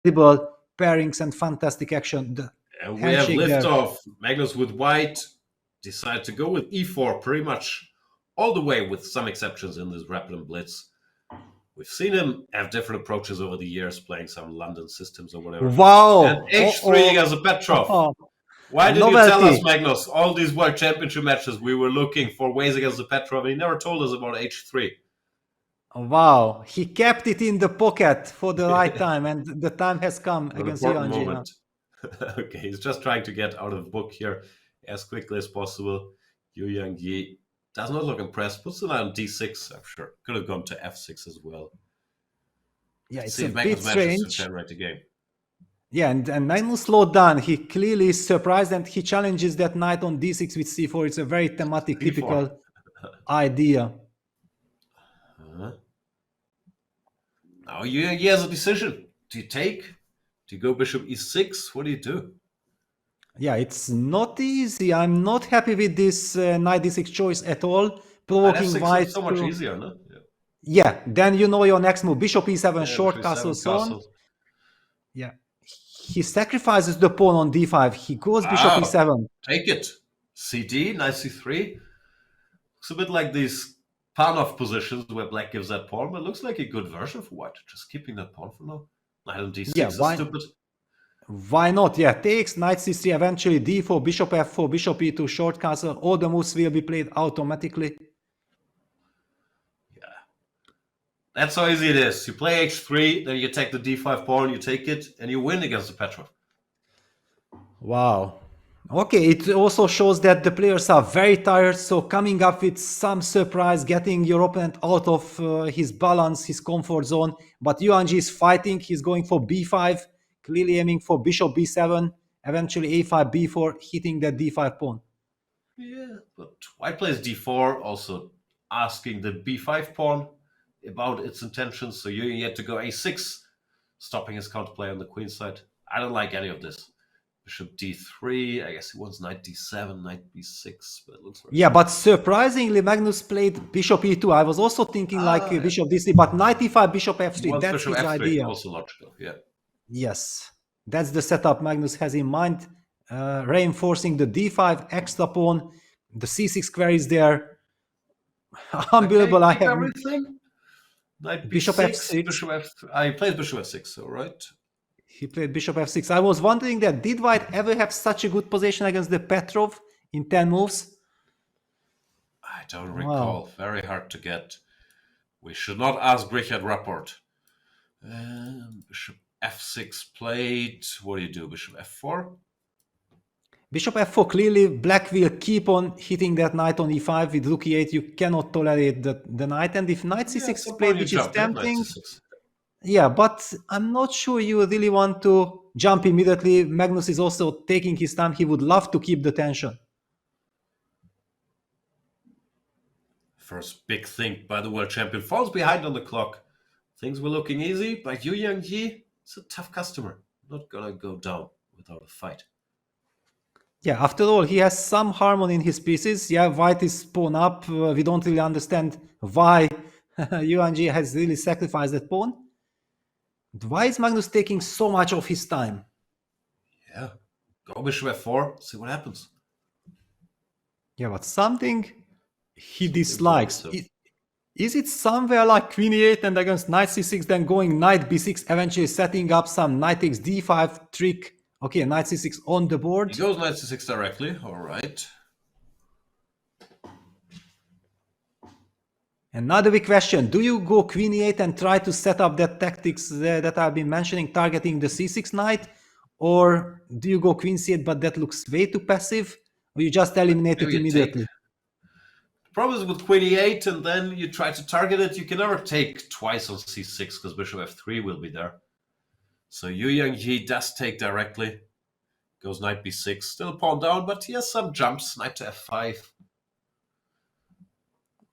incredible pairings and fantastic action. The And we have handshake there. liftoff. Magnus with white decided to go with e4 pretty much all the way, with some exceptions in this Rapid Blitz. We've seen him have different approaches over the years, playing some London systems or whatever. Wow! And h3 against a Petrov. Oh. Why did you tell Novelty. us, Magnus, all these World Championship matches we were looking for ways against the Petrov, and he never told us about h3? Wow, he kept it in the pocket for the right time, and the time has come An against important Yangyi. moment. Okay, he's just trying to get out of the book here as quickly as possible. Yangyi does not look impressed. Puts the knight on d6, I'm sure. Could have gone to f6 as well. Yeah, it's see a if Magnus bit manages to strange. generate the game. Yeah, and Magnus slowed down. He clearly is surprised, and he challenges that knight on d6 with c4. It's a very thematic, c4. typical idea. Now Yangyi has a decision. Do you take? Do you go bishop e6? What do you do? Yeah, it's not easy. I'm not happy with this knight d6 choice at all. Provoking white is so much easier, no? Yeah, then you know your next move. Bishop e7, short castle, so on. Yeah. He sacrifices the pawn on d5. He goes bishop e7. Take it. cd, knight c3. Looks a bit like these Panov positions where black gives that pawn, but it looks like a good version for white. Just keeping that pawn for now. Knight on d6 is stupid. Why not? Yeah, takes, knight c3, eventually d4, bishop f4, bishop e2, short castle. All the moves will be played automatically. Yeah. That's how easy it is. You play h3, then you take the d5 pawn, you take it, and you win against the Petrov. Wow. Okay, it also shows that the players are very tired, so coming up with some surprise, getting your opponent out of his balance, his comfort zone. But Yangyi is fighting, he's going for b5, clearly aiming for bishop b7, eventually a5, b4, hitting the d5 pawn. Yeah, but white plays d4, also asking the b5 pawn about its intentions, so you had to go a6, stopping his counterplay on the queen side. I don't like any of this. Bishop d3, I guess he wants knight d7, knight b6, but it looks very but surprisingly Magnus played bishop e2. I was also thinking bishop d3, but knight e5, bishop f3, that's his idea. Also logical, yeah. Yes, that's the setup Magnus has in mind, reinforcing the d5 extra pawn, the c6 queries there. Unbelievable. I have everything. Knight b6, bishop f6. Bishop f. I played bishop f6, so right. He played bishop f6. I was wondering that did white ever have such a good position against the Petrov in 10 moves? I don't recall. Very hard to get. We should not ask Richard Rapport. Bishop f6 played. What do you do? Bishop f4? Bishop f4, clearly black will keep on hitting that knight on e5 with rook e8. You cannot tolerate the knight. And if knight c6 is played, which is tempting... Yeah, but I'm not sure you really want to jump immediately. Magnus is also taking his time. He would love to keep the tension. First big thing by the world champion. Falls behind on the clock. Things were looking easy, but Yangyi is a tough customer. Not gonna go down without a fight. Yeah, after all, he has some harmony in his pieces. Yeah, white is pawn up. We don't really understand why Yangyi has really sacrificed that pawn. Why is Magnus taking so much of his time? Yeah, go bishop f4, see what happens. Yeah, but something he dislikes. Is it somewhere like queen e8 and against knight c6, then going knight b6, eventually setting up some knight takes d5 trick? Okay, knight c6 on the board. He goes knight c6 directly, all right. Another big question, do you go queen e8 and try to set up that tactics that I've been mentioning, targeting the c6 knight? Or do you go queen c8, but that looks way too passive? Or you just eliminate it immediately? The problem is with queen e8, and then you try to target it. You can never take twice on c6, because bishop f3 will be there. So Yangyi does take directly. Goes knight b6, still pawn down, but he has some jumps, knight to f5.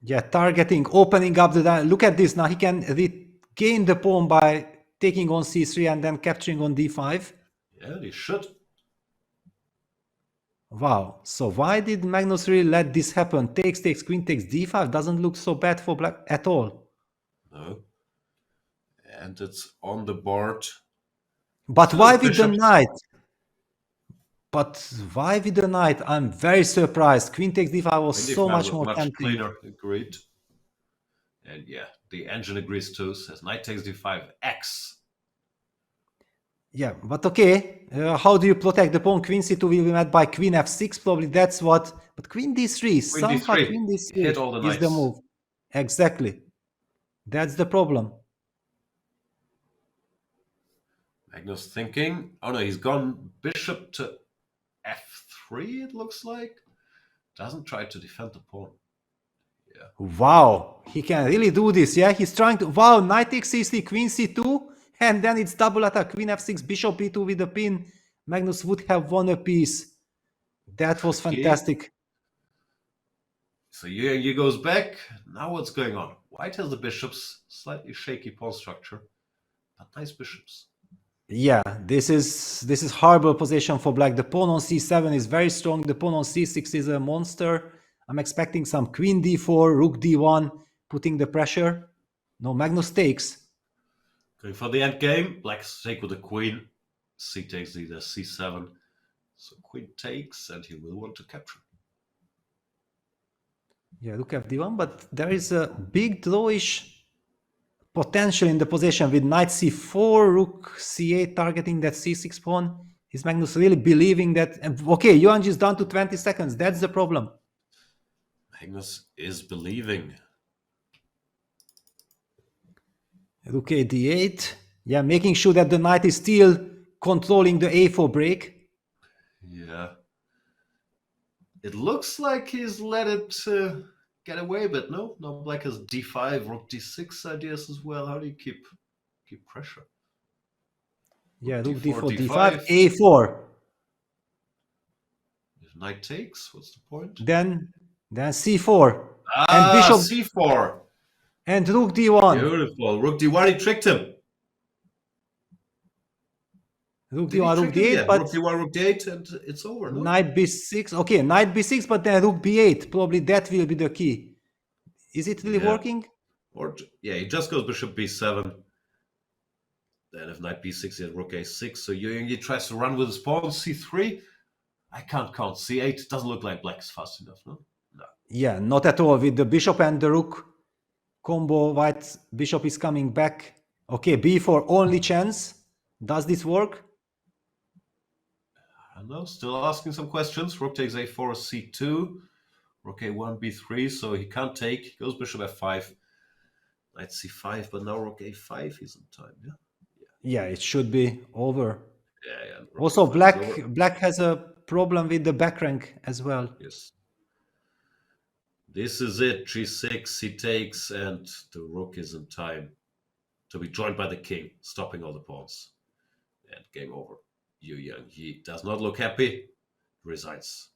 Yeah, targeting, opening up the... Look at this, now he can regain the pawn by taking on c3 and then capturing on d5. Yeah, he should. Wow, so why did Magnus really let this happen? Takes, queen takes d5, doesn't look so bad for black at all. No. And it's on the board. But So why with the bishops. knight? But why with the knight? I'm very surprised. Queen takes d5 was Queen so d5 much was more much tempting. cleaner. Agreed. And yeah, the engine agrees too. Says knight takes d5 x. Yeah, but okay. How do you protect the pawn? Queen c2 will be met by queen f6. Probably that's what. But queen d3. Queen Somehow d3. queen d3 Hit all the is the knights. move. Exactly. That's the problem. Magnus thinking. Oh no, he's gone bishop to f3, it looks like. Doesn't try to defend the pawn. Yeah. Wow, he can really do this. Yeah, he's trying to. Wow, knight takes c3, queen c2, and then it's double attack. Queen f6, bishop b2 with the pin. Magnus would have won a piece. That was Tricky. fantastic. So Yangyi goes back. Now what's going on? White has the bishops, slightly shaky pawn structure, but nice bishops. Yeah, this is horrible position for black. The pawn on c7 is very strong. The pawn on c6 is a monster. I'm expecting some queen d4, rook d1, putting the pressure. No, Magnus takes. Going for the end game. Black's take with the queen. C takes either c7. So queen takes, and he will want to capture. Yeah, rook f d1, but there is a big drawish potential in the position with knight c4, rook c8 targeting that c6 pawn. Is Magnus really believing that? Okay, Yangyi is down to 20 seconds. That's the problem. Magnus is believing. Rook a d8. Yeah, making sure that the knight is still controlling the a4 break. Yeah. It looks like he's let it get away, but no. Now black has d5, rook d6 ideas as well. How do you keep pressure? Yeah, rook d4, d4, d5. d5, a4. If knight takes, what's the point? Then c4. And bishop c4. And rook d1. Beautiful. Rook d1, he tricked him. Rook d1, rook d8, yeah. but Rook d1, rook d8, and it's over, no? knight b6. Okay, knight b6, but then rook b8. Probably that will be the key. Is it really working? Or yeah, he just goes bishop b7. Then if knight b6, he has rook a6. So Yangyi tries to run with his pawn. c3. I can't count. c8 doesn't look like black is fast enough, no? No. Yeah, not at all. With the bishop and the rook combo, white bishop is coming back. Okay, b4 only chance. Does this work? I don't know. Still asking some questions. Rook takes a4, c2. Rook a1, b3. So he can't take. He goes bishop f5. Knight c5, but now rook a5 he's in time, yeah? Yeah, it should be over. Yeah. Also, black has a problem with the back rank as well. Yes. This is it. g6, he takes, and the rook is in time to be joined by the king, stopping all the pawns. And game over. Yangyi does not look happy, resigns.